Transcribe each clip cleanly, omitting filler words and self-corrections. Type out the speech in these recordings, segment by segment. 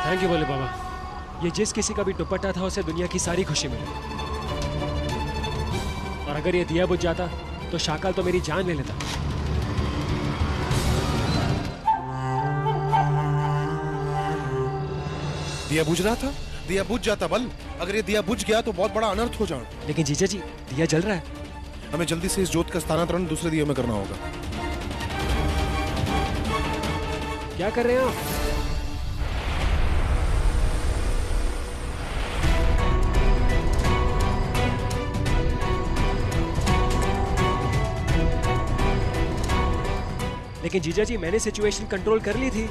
Thank you भोले बाबा। ये जिस किसी का भी दुपट्टा था उसे दुनिया की सारी खुशी मिली, और अगर ये दिया बुझ जाता तो शाकाल तो मेरी जान ले लेता। दिया बुझ रहा था, दिया बुझ जाता बल। अगर ये दिया बुझ गया तो बहुत बड़ा अनर्थ हो जाए। लेकिन जीजा जी, दिया जल रहा है। हमें जल्दी से इस जोत का स्थानांतरण दूसरे दिए में करना होगा। क्या कर रहे हैं आप? लेकिन जीजा जी, मैंने सिचुएशन कंट्रोल कर ली थी।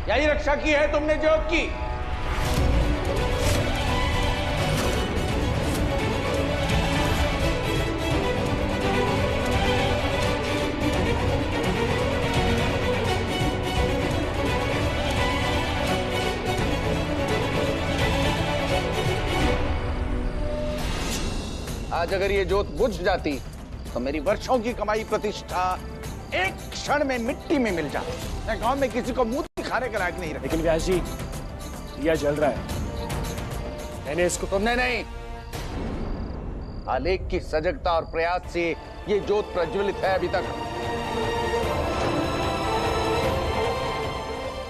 यही रक्षा की है तुमने जोत की। आज अगर ये जोत बुझ जाती तो मेरी वर्षों की कमाई प्रतिष्ठा एक क्षण में मिट्टी में मिल जाती। मैं गांव में किसी को मुंह दिखाने के लायक नहीं रहा। लेकिन व्यास जी, दिया जल रहा है। मैंने इसको। तुमने नहीं, आलेख की सजगता और प्रयास से ये जोत प्रज्वलित है अभी तक।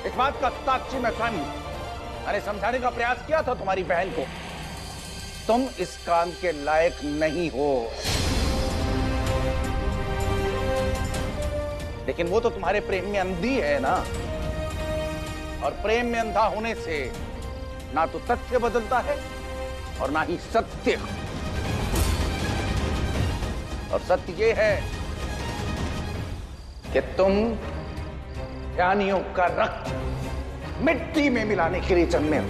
इस बात का साक्षी मैं स्वयं। मैंने समझाने का प्रयास किया था तुम्हारी बहन को, तुम इस काम के लायक नहीं हो। लेकिन वो तो तुम्हारे प्रेम में अंधी है ना, और प्रेम में अंधा होने से ना तो तथ्य बदलता है और ना ही सत्य। और सत्य ये है कि तुम ज्ञानियों का रक्त मिट्टी में मिलाने के लिए जन्मे हो।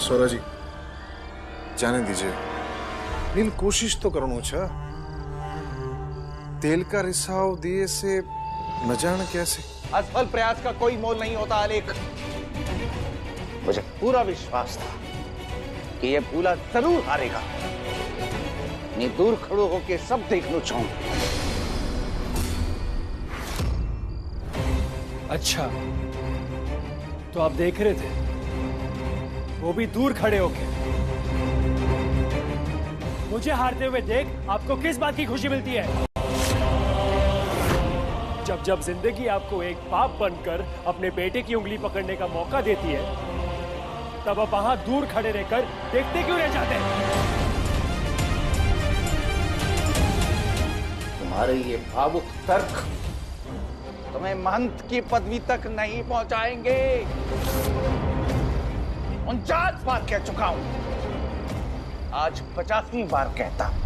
स्वरा जी, जाने दीजिए। इन कोशिश तो करो छा। तेल का रिसाव दिए से न जाने कैसे। असफल प्रयास का कोई मोल नहीं होता आलेख। मुझे पूरा विश्वास था कि यह भूला जरूर हारेगा। मैं दूर खड़ो होके सब देखना चाहूंगा। अच्छा, तो आप देख रहे थे, वो भी दूर खड़े होके। मुझे हारते हुए देख आपको किस बात की खुशी मिलती है? जब जब जिंदगी आपको एक बाप बनकर अपने बेटे की उंगली पकड़ने का मौका देती है, तब आप वहां दूर खड़े रहकर देखते क्यों रह जाते हैं? तुम्हारे ये भावुक तर्क तुम्हें महंत की पदवी तक नहीं पहुंचाएंगे। 49 बार कह चुका हूं, आज 50वीं बार कहता हूं।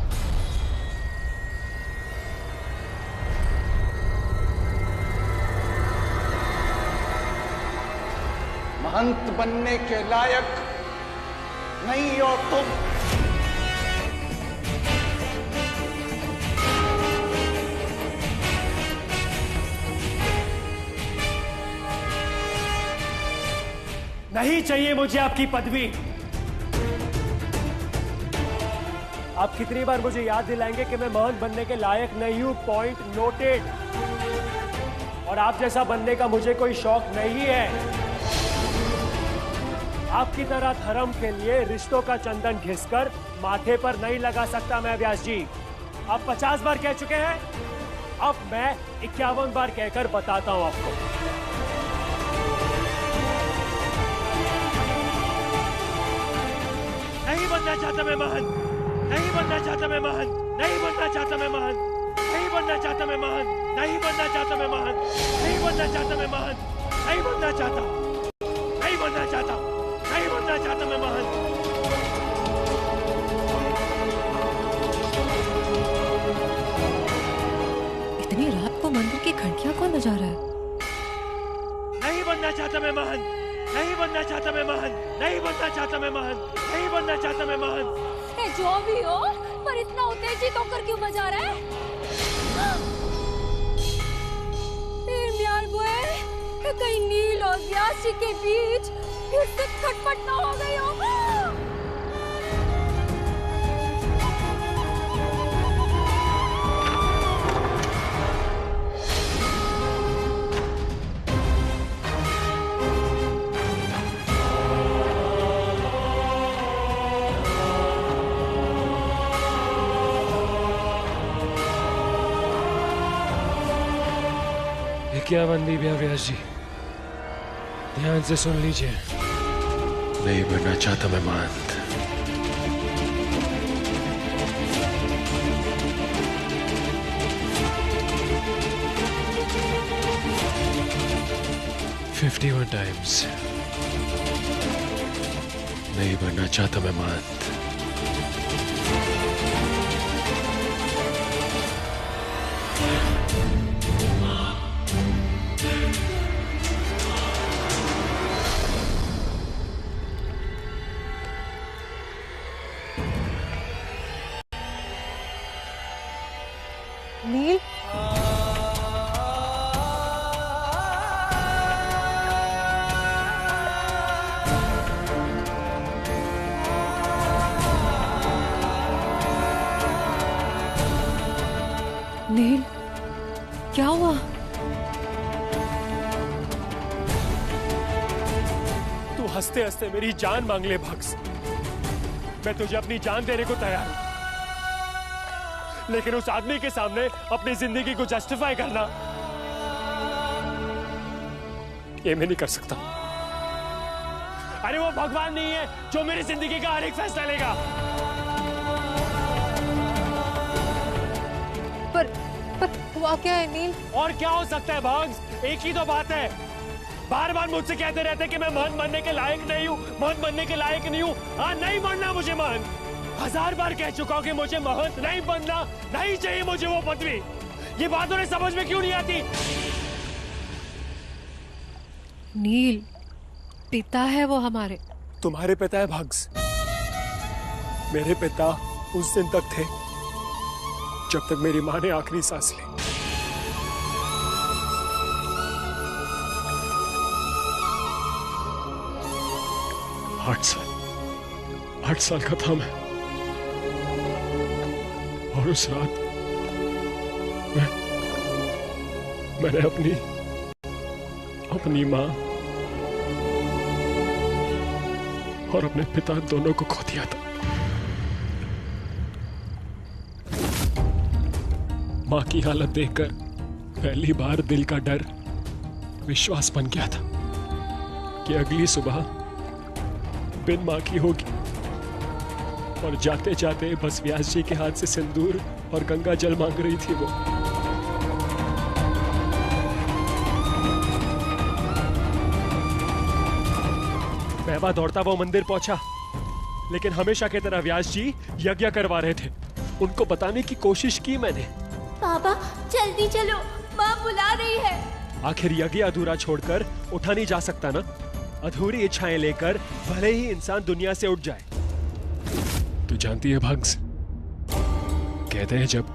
महंत बनने के लायक नहीं हो तुम। नहीं चाहिए मुझे आपकी पदवी। आप कितनी बार मुझे याद दिलाएंगे कि मैं महंत बनने के लायक नहीं हूं? Point noted. और आप जैसा बनने का मुझे कोई शौक नहीं है। आपकी तरह धर्म के लिए रिश्तों का चंदन घिसकर माथे पर नहीं लगा सकता मैं व्यास जी। आप 50 बार कह चुके हैं, अब मैं 51 बार कहकर बताता हूं आपको। नहीं बनना चाहता मैं महंत, नहीं बनना चाहता मैं महंत, नहीं बनना चाहता मैं महंत, नहीं बनना चाहता मैं महंत, नहीं बनना चाहता मैं महंत, नहीं बनना चाहता मैं महंत, नहीं बनना चाहता, नहीं बनना चाहता, नहीं बनना चाहता मैं महंत। इतनी रात को मंदिर की घंटियां कौन बजा रहा है? नहीं बनना चाहता मैं महंत, नहीं बनना चाहता मैं महंत, नहीं बनना चाहता मैं महंत, नहीं बनना चाहता मैं महंत। जो भी हो, पर इतना उत्तेजित होकर क्यों बजा रहा है? कहीं नील और व्यासी के बीच फिर से खटपट ना हो गई हो? आज्ञाबंदी व्यास जी, ध्यान से सुन लीजिए। नहीं बनना चाहता मैं महंत। टाइम्स नहीं बनना चाहता मैं महंत। नील, नील, क्या हुआ? तू हंसते हंसते मेरी जान मांग ले भक्स। मैं तुझे अपनी जान देने को तैयार हूं, लेकिन उस आदमी के सामने अपनी जिंदगी को जस्टिफाई करना, ये मैं नहीं कर सकता। अरे वो भगवान नहीं है जो मेरी जिंदगी का हर एक फैसला लेगा। पर हुआ क्या है नील? और क्या हो सकता है भग्स? एक ही तो बात है। बार बार मुझसे कहते रहते कि मैं महंत बनने के लायक नहीं हूँ, महंत बनने के लायक नहीं हूँ। हाँ, नहीं बनना मुझे महंत। 1000 बार कह चुका हूँ कि मुझे महंत नहीं बनना, नहीं चाहिए मुझे वो पदवी। ये बात उन्हें समझ में क्यों नहीं आती? नील, पिता है वो हमारे। तुम्हारे पिता है भग्स। मेरे पिता उस दिन तक थे जब तक मेरी माँ ने आखिरी सांस ली। आठ साल का था मैं, और उस रात मैंने अपनी माँ और अपने पिता दोनों को खो दिया था। माँ की हालत देखकर पहली बार दिल का डर विश्वास बन गया था कि अगली सुबह बिन माँ की होगी। और जाते जाते बस व्यास जी के हाथ से सिंदूर और गंगा जल मांग रही थी वो। मैं दौड़ता वो मंदिर पहुंचा, लेकिन हमेशा की तरह व्यास जी यज्ञ करवा रहे थे। उनको बताने की कोशिश की मैंने। पापा जल्दी चलो, माँ बुला रही है। आखिर यज्ञ अधूरा छोड़कर उठा नहीं जा सकता ना। अधूरी इच्छाएं लेकर भले ही इंसान दुनिया से उठ जाए। तू जानती है भग्स, कहते हैं जब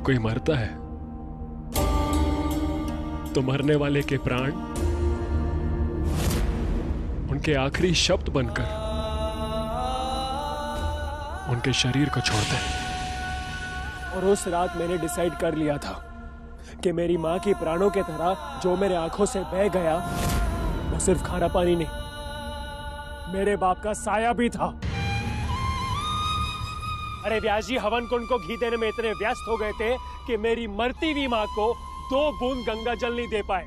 कोई मरता है तो मरने वाले के प्राण उनके आखिरी शब्द बनकर उनके शरीर को छोड़ते हैं। और उस रात मैंने डिसाइड कर लिया था कि मेरी माँ की प्राणों के तरह जो मेरे आंखों से बह गया वो सिर्फ खाना पानी नहीं, मेरे बाप का साया भी था। अरे व्यास जी हवन कुंड को घी देने में इतने व्यस्त हो गए थे कि मेरी मरती हुई माँ को 2 बूंद गंगा जल नहीं दे पाए।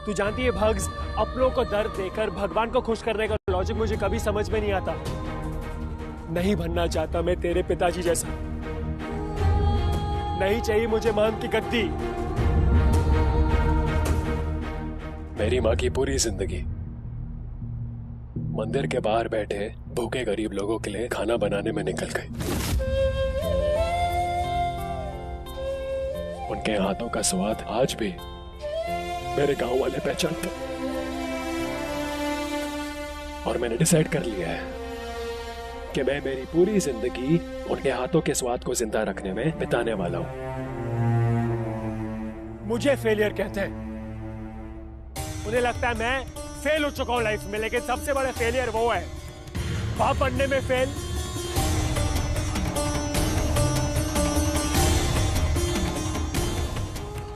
तू जानती है भग्स, अपनों को दर्द देकर भगवान को खुश करने का लॉजिक मुझे कभी समझ में नहीं आता। नहीं बनना चाहता मैं तेरे पिताजी जैसा। नहीं चाहिए मुझे महंत की गद्दी। मेरी माँ की पूरी जिंदगी मंदिर के बाहर बैठे भूखे गरीब लोगों के लिए खाना बनाने में निकल गई। उनके हाथों का स्वाद आज भी मेरे गांव वाले पहचानते। और मैंने डिसाइड कर लिया है कि मैं मेरी पूरी जिंदगी उनके हाथों के स्वाद को जिंदा रखने में बिताने वाला हूं। मुझे फेलियर कहते हैं। उन्हें लगता है मैं फेल हो चुका हूं लाइफ में, लेकिन सबसे बड़ा फेलियर वो है बाप बनने में फेल,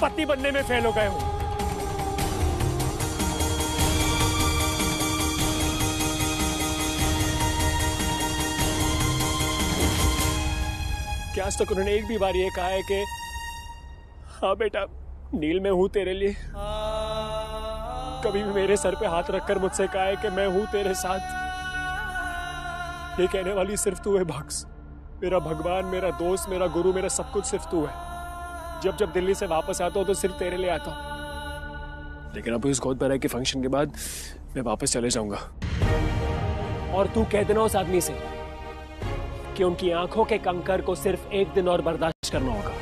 पति बनने में फेल हो गए हूं। कि आज तक उन्होंने एक भी बार ये कहा है कि हाँ बेटा, नील मैं हूं तेरे लिए। कभी भी मेरे सर पे हाथ रखकर मुझसे कहा है कि मैं हूं तेरे साथ। ये कहने वाली सिर्फ तू है बक्स। मेरा भगवान, मेरा दोस्त, मेरा गुरु, मेरा सब कुछ सिर्फ तू है। जब जब दिल्ली से वापस आता हूं तो सिर्फ तेरे लिए आता हूं। लेकिन अब इस गोद भराई के फंक्शन के बाद मैं वापस चले जाऊंगा। और तू कह देना उस आदमी से कि उनकी आंखों के कंकर को सिर्फ एक दिन और बर्दाश्त करना होगा।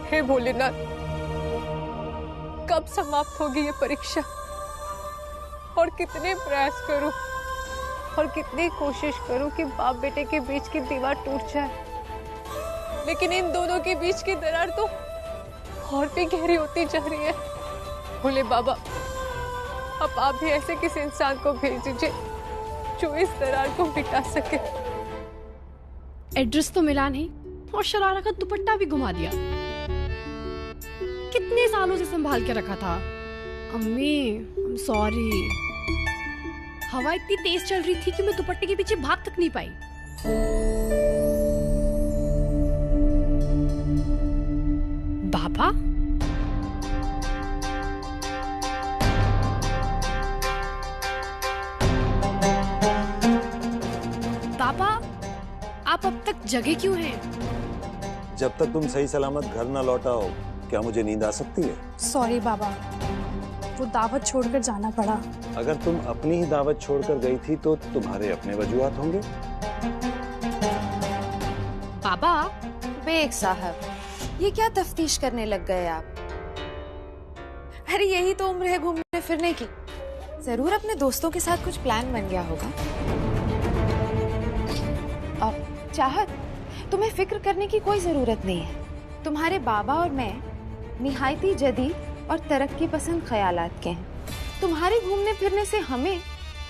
हे भोलेनाथ, कब समाप्त होगी ये परीक्षा? और कितने प्रयास करूं और कितनी कोशिश करूं कि बाप बेटे के बीच की दीवार टूट जाए, लेकिन इन दोनों के बीच की दरार तो और भी गहरी होती जा रही है। भोले बाबा, अब आप भी ऐसे किसी इंसान को भेज दीजिए जो इस दरार को मिटा सके। एड्रेस तो मिला नहीं और शरारा का दुपट्टा भी घुमा दिया। कितने सालों से संभाल के रखा था। अम्मी, आई एम सॉरी। हवा इतनी तेज चल रही थी कि मैं दुपट्टे के पीछे भाग तक नहीं पाई। बाबा, बाबा, आप अब तक जगे क्यों हैं? जब तक तुम सही सलामत घर न लौटाओ, क्या मुझे नींद आ सकती है? सॉरी बाबा, वो दावत छोड़कर जाना पड़ा। अगर तुम अपनी ही दावत छोड़कर गई थी तो तुम्हारे अपने वजूहात होंगे। बाबा, बेग साहब, ये क्या तफ्तीश करने लग गए आप? अरे यही तो उम्र है घूमने फिरने की। जरूर अपने दोस्तों के साथ कुछ प्लान बन गया होगा। अब चाहत, तुम्हें फिक्र करने की कोई जरूरत नहीं है। तुम्हारे बाबा और मैं निहायती जदीद और तरक्की पसंद ख्यालात के हैं। तुम्हारे घूमने फिरने से हमें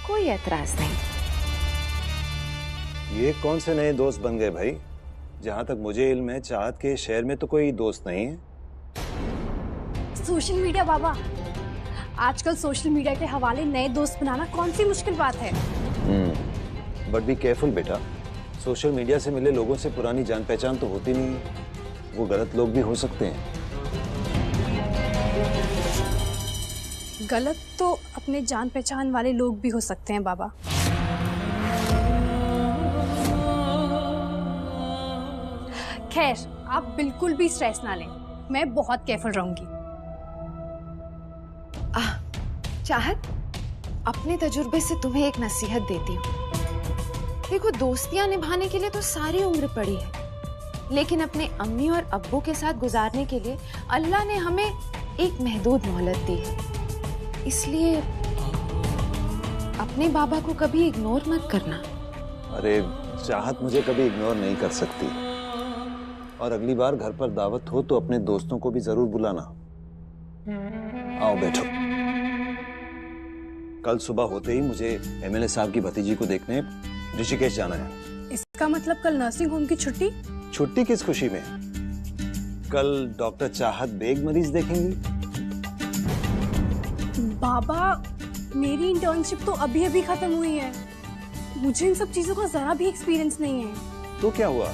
कोई एतराज नहीं। ये कौन से नए दोस्त बन गए भाई? जहाँ तक मुझे इल्म है, चाहत के शहर में तो कोई दोस्त नहीं है। सोशल मीडिया बाबा, आजकल सोशल मीडिया के हवाले नए दोस्त बनाना कौन सी मुश्किल बात है। बट बी केयरफुल बेटा, सोशल मीडिया से मिले लोगों से पुरानी जान पहचान तो होती नहीं है। वो गलत लोग भी हो सकते हैं। गलत तो अपने जान पहचान वाले लोग भी हो सकते हैं बाबा। खैर, आप बिल्कुल भी स्ट्रेस ना लें, मैं बहुत केयरफुल रहूंगी। चाहत, अपने तजुर्बे से तुम्हें एक नसीहत देती हूँ। देखो, दोस्तियां निभाने के लिए तो सारी उम्र पड़ी है, लेकिन अपने अम्मी और अब्बू के साथ गुजारने के लिए अल्लाह ने हमें एक महदूद मोहलत दी है। इसलिए अपने बाबा को कभी इग्नोर मत करना। अरे चाहत मुझे कभी इग्नोर नहीं कर सकती। और अगली बार घर पर दावत हो तो अपने दोस्तों को भी जरूर बुलाना। आओ बैठो। कल सुबह होते ही मुझे एमएलए साहब की भतीजी को देखने ऋषिकेश जाना है। इसका मतलब कल नर्सिंग होम की छुट्टी? छुट्टी किस खुशी में? कल डॉक्टर चाहत बेग मरीज देखेंगी। बाबा, मेरी इंटर्नशिप तो अभी अभी खत्म हुई है। मुझे इन सब चीजों का जरा भी एक्सपीरियंस नहीं है। तो क्या हुआ?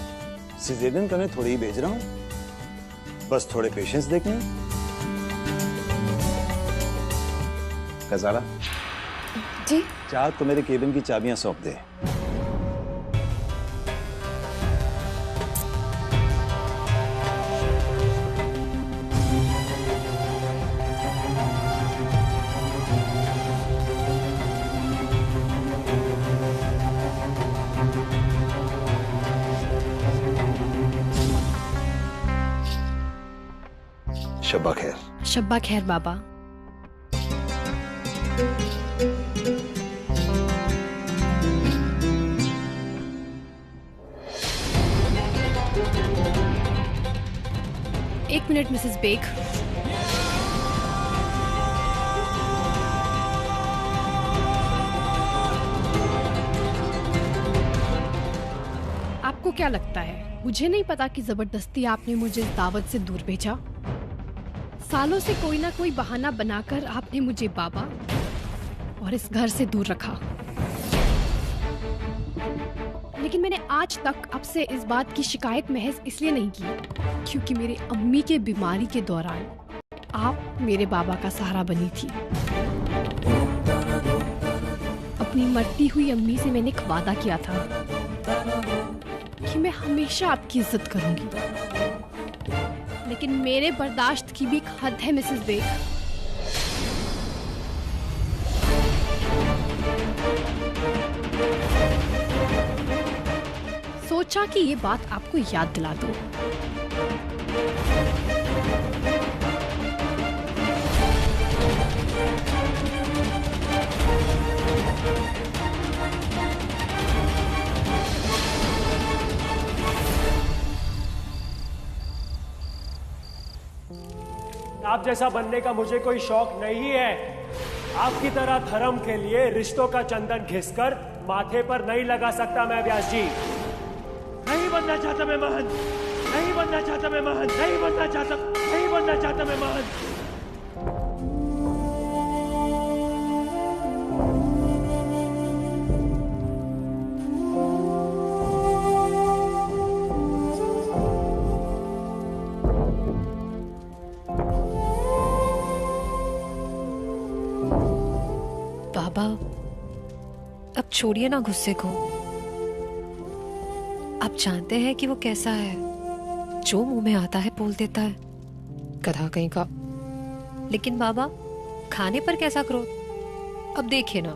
सिजेरियन करने थोड़ी ही भेज रहा हूँ, बस थोड़े पेशेंस देखने। कजारा जी? चाहत तो मेरे केबिन की चाबियां सौंप दे। शब्बा खैर। शब्बा खैर बाबा। एक मिनट मिसेस बेग। आपको क्या लगता है मुझे नहीं पता कि जबरदस्ती आपने मुझे इस दावत से दूर भेजा? सालों से कोई ना कोई बहाना बनाकर आपने मुझे बाबा और इस घर से दूर रखा, लेकिन मैंने आज तक आपसे इस बात की शिकायत महज इसलिए नहीं की क्योंकि मेरे अम्मी के बीमारी के दौरान आप मेरे बाबा का सहारा बनी थी। अपनी मरती हुई अम्मी से मैंने एक वादा किया था कि मैं हमेशा आपकी इज्जत करूंगी, लेकिन मेरे बर्दाश्त की भी एक हद है मिसेस बेग। सोचा कि ये बात आपको याद दिला दूं। आप जैसा बनने का मुझे कोई शौक नहीं है। आपकी तरह धर्म के लिए रिश्तों का चंदन घिसकर माथे पर नहीं लगा सकता मैं, व्यास जी। नहीं बनना चाहता मैं महान, नहीं बनना चाहता मैं महान, नहीं बनना चाहता, नहीं बनना चाहता मैं महान। बाबा, अब छोड़िए ना गुस्से को। आप जानते हैं कि वो कैसा है, जो मुंह में आता है बोल देता है, गधा कहीं का। लेकिन बाबा, खाने पर कैसा क्रोध? अब देखिए ना,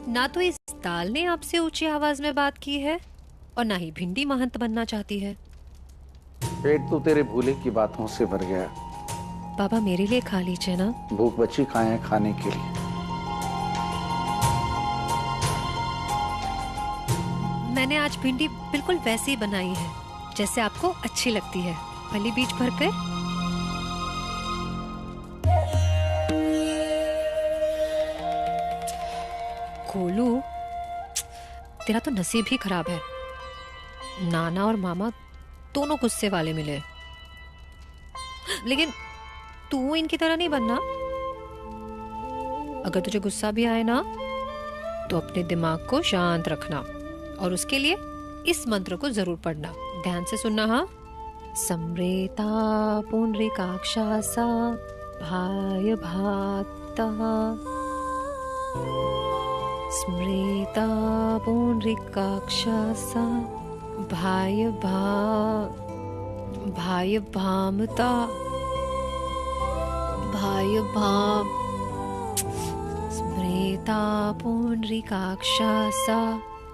ना तो इस दाल ने आपसे ऊंची आवाज में बात की है और ना ही भिंडी महंत बनना चाहती है। पेट तो तेरे भूले की बातों से भर गया। बाबा, मेरे लिए खा लीजिए ना। भूख बची खाए हैं खाने के लिए। मैंने आज भिंडी बिल्कुल वैसी ही बनाई है जैसे आपको अच्छी लगती है, फली बीज भर कर। गोलू, तेरा तो नसीब ही खराब है। नाना और मामा दोनों गुस्से वाले मिले, लेकिन तू इनकी तरह नहीं बनना। अगर तुझे गुस्सा भी आए ना तो अपने दिमाग को शांत रखना और उसके लिए इस मंत्र को जरूर पढ़ना। ध्यान से सुनना। हाँ। सम्रेता पुंडरीकाक्षासा भाय भाता, स्मृता पुंडरीकाक्षासा भाय भामता, भाय भाम, स्मृता पुंडरीकाक्षासा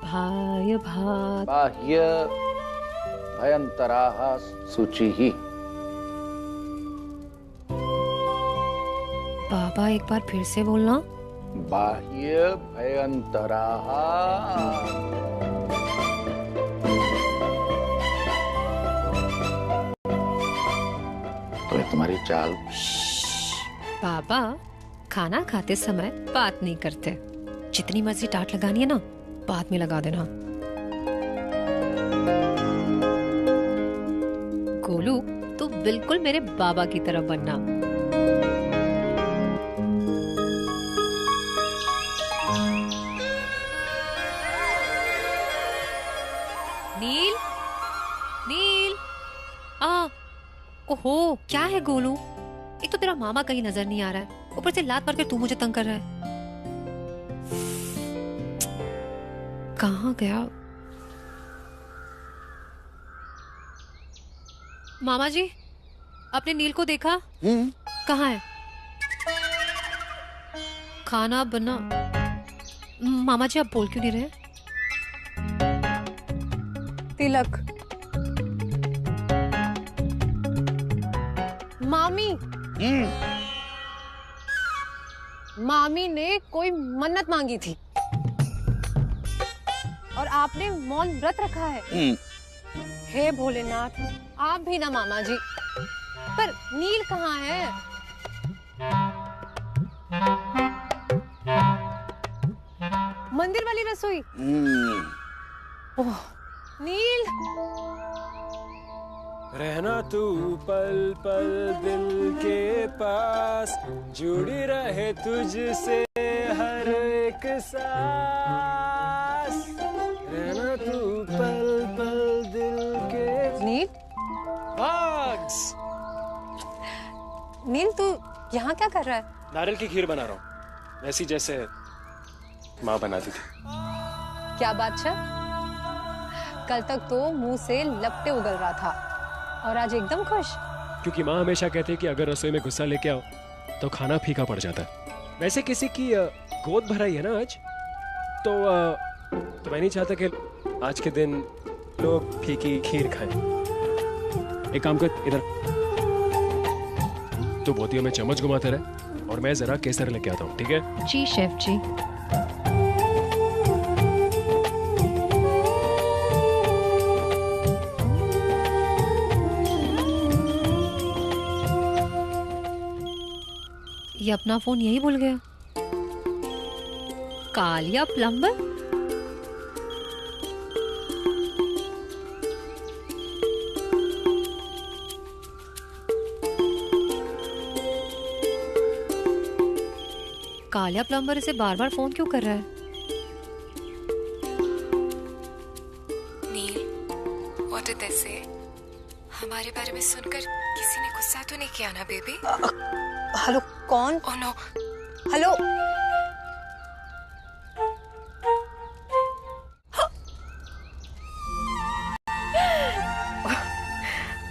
भाय भात। बाह्य भयंतराः शुचिः। बाबा, एक बार फिर से बोलना। बाह्य भयंतराः। तो ये तुम्हारी चाल। बाबा, खाना खाते समय बात नहीं करते। जितनी मर्जी डांट लगानी है ना, बाद में लगा देना। गोलू, तू बिल्कुल मेरे बाबा की तरह बनना। नील, नील, ओहो, क्या है गोलू? एक तो तेरा मामा कहीं नजर नहीं आ रहा है, ऊपर से लात मार कर तू मुझे तंग कर रहा है। कहाँ गया? मामा जी, आपने नील को देखा? कहाँ है? खाना बना। मामा जी, आप बोल क्यों नहीं रहे? तिलक, मामी, मामी ने कोई मन्नत मांगी थी और आपने मौन व्रत रखा है। हे भोलेनाथ, आप भी ना मामा जी। पर नील कहाँ है? मंदिर वाली रसोई। ओह, नील, रहना तू पल पल दिल के पास, जुड़ी रहे तुझसे हर एक सांस, रहना तू पल पल दिल के। नील, Bugs! नील तू यहाँ क्या कर रहा है? नारियल की खीर बना रहा हूँ, वैसी जैसे माँ बनाती थी। क्या बादशाह, कल तक तो मुंह से लपटे उगल रहा था और आज एकदम खुश। क्योंकि माँ हमेशा कहती है कि अगर रसोई में गुस्सा लेके आओ तो खाना फीका पड़ जाता है। वैसे किसी की गोद भराई है ना आज, तो मैं नहीं चाहता कि आज के दिन लोग फीकी खीर खाएं। एक काम कर, इधर तू बोतियों में चम्मच घुमाते रहे और मैं जरा केसर लेके आता हूँ, ठीक है? जी शेफ जी। ये अपना फोन यही भूल गया। कालिया प्लम्बर? कालिया प्लम्बर इसे बार बार फोन क्यों कर रहा है? नील, व्हाट डिड दे से? हमारे बारे में सुनकर किसी ने गुस्सा तो नहीं किया ना बेबी? हेलो, कौन? Oh no, hello.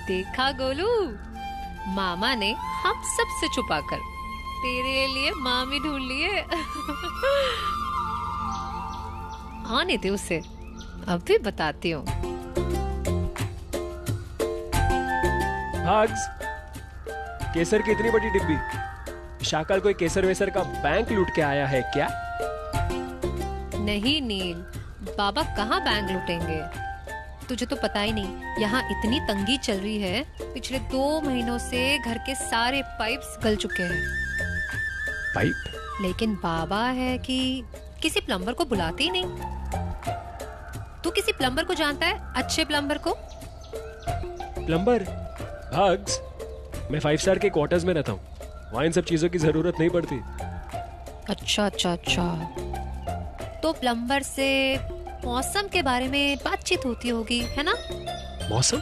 देखा गोलू, मामा ने हम सबसे छुपाकर तेरे लिए मामी ढूंढ लिए। आने दे उसे, अब भी बताती हूँ। भाग्स, केसर की इतनी बड़ी डिब्बी, शाकल कोई केसर वेसर का बैंक लूट के आया है क्या? नहीं नील, बाबा कहाँ बैंक लूटेंगे? तुझे तो पता ही नहीं, यहाँ इतनी तंगी चल रही है, पिछले 2 महीनों से घर के सारे पाइप्स गल चुके हैं। पाइप? लेकिन बाबा है कि किसी प्लम्बर को बुलाते ही नहीं। तू किसी प्लम्बर को जानता है, अच्छे प्लम्बर को? प्लम्बर? भाग्स, मैं 5 स्टार के क्वार्टर्स में रहता हूँ, वहाँ इन सब चीजों की जरूरत नहीं पड़ती। अच्छा अच्छा अच्छा, तो प्लम्बर से मौसम के बारे में बातचीत होती होगी, है ना? मौसम?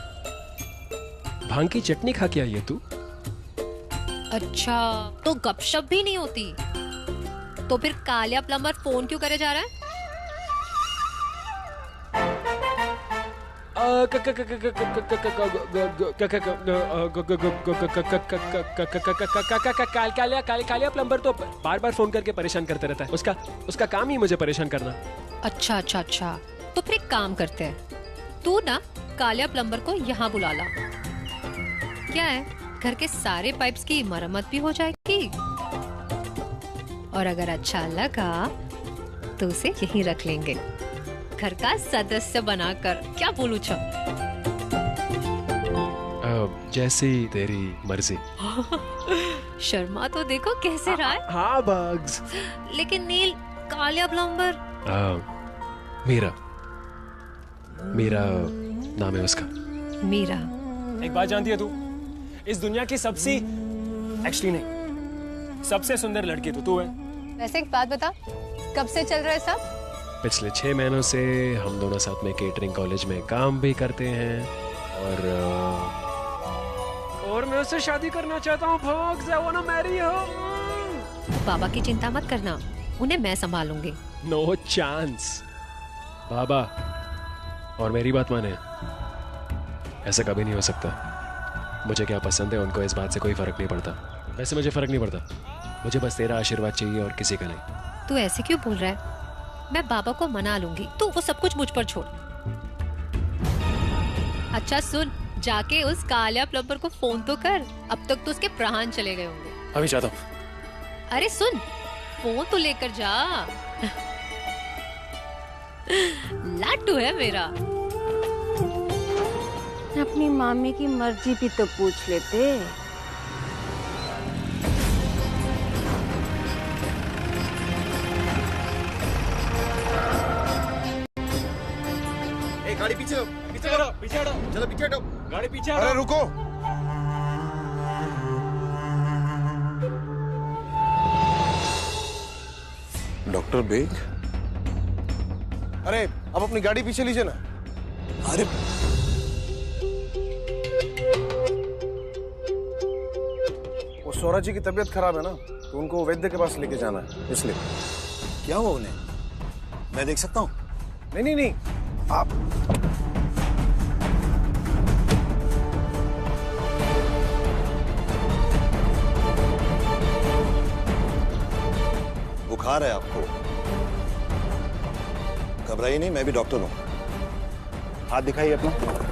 भांग की चटनी खा के आई है तू? अच्छा, तो गपशप भी नहीं होती? तो फिर कालिया प्लम्बर फोन क्यों करे जा रहा है? कालिया प्लम्बर तो बार बार फोन करके परेशान करते रहता है, उसका काम ही मुझे परेशान करना। अच्छा अच्छा अच्छा, तो फिर एक काम करते हैं, तू ना कालिया प्लम्बर को यहाँ बुला ला। क्या है, घर के सारे पाइप्स की मरम्मत भी हो जाएगी और अगर अच्छा लगा तो उसे यहीं रख लेंगे, घर का सदस्य बनाकर। क्या बोलूं छा? जैसी तेरी मर्जी। शर्मा तो देखो कैसे रहा है। हाँ बग्स। लेकिन नील, कालिया प्लम्बर? मीरा नाम है उसका। मीरा? एक बात जानती है तू, इस दुनिया की एक्चुअली नहीं, सबसे सुंदर लड़की तू है। वैसे एक बात बता, कब से चल रहा है सब? पिछले 6 महीनों से हम दोनों साथ में केटरिंग कॉलेज में काम भी करते हैं और मैं उससे शादी करना चाहता हूँ। I wanna marry her। बाबा की चिंता मत करना, उन्हें मैं संभालूंगी। No chance. बाबा और मेरी बात माने, ऐसा कभी नहीं हो सकता। मुझे क्या पसंद है उनको इस बात से कोई फर्क नहीं पड़ता। वैसे मुझे फर्क नहीं पड़ता, मुझे बस तेरा आशीर्वाद चाहिए और किसी का नहीं। तू ऐसे क्यों बोल रहा है? मैं बाबा को मना लूंगी, तू वो सब कुछ मुझ पर छोड़। अच्छा सुन, जाके उस कालिया प्लम्बर को फोन तो कर, अब तक तो उसके प्राण चले गए होंगे। अभी जाता हूँ। अरे सुन, फोन तो लेकर जा। लाडू है मेरा। अपनी मामी की मर्जी भी तो पूछ लेते। गाड़ी पीछे हटो, पीछे हटो, पीछे हटो, चलो पीछे हटो। गाड़ी पीछे अरे हटो। रुको। डॉक्टर बेग, अरे अब अपनी गाड़ी पीछे लीजिए ना। अरे वो सौरा जी की तबीयत खराब है ना, तो उनको वैद्य के पास लेके जाना है, इसलिए। क्या हुआ उन्हें? मैं देख सकता हूँ? नहीं नहीं नहीं, आप बुखार है आपको? घबराइए नहीं, मैं भी डॉक्टर हूँ। हाथ दिखाइए अपना।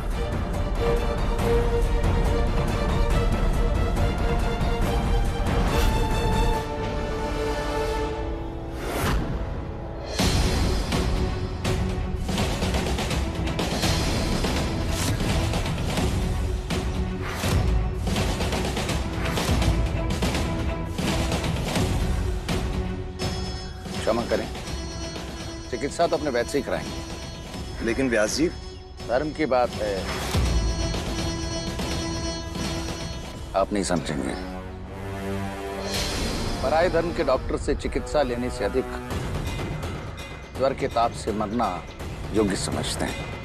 क्षमा करें, चिकित्सा तो अपने वैद्य से ही कराएंगे। लेकिन व्यास जी, धर्म की बात है, आप नहीं समझेंगे। पराये धर्म के डॉक्टर से चिकित्सा लेने से अधिक ज्वर के ताप से मरना योग्य समझते हैं।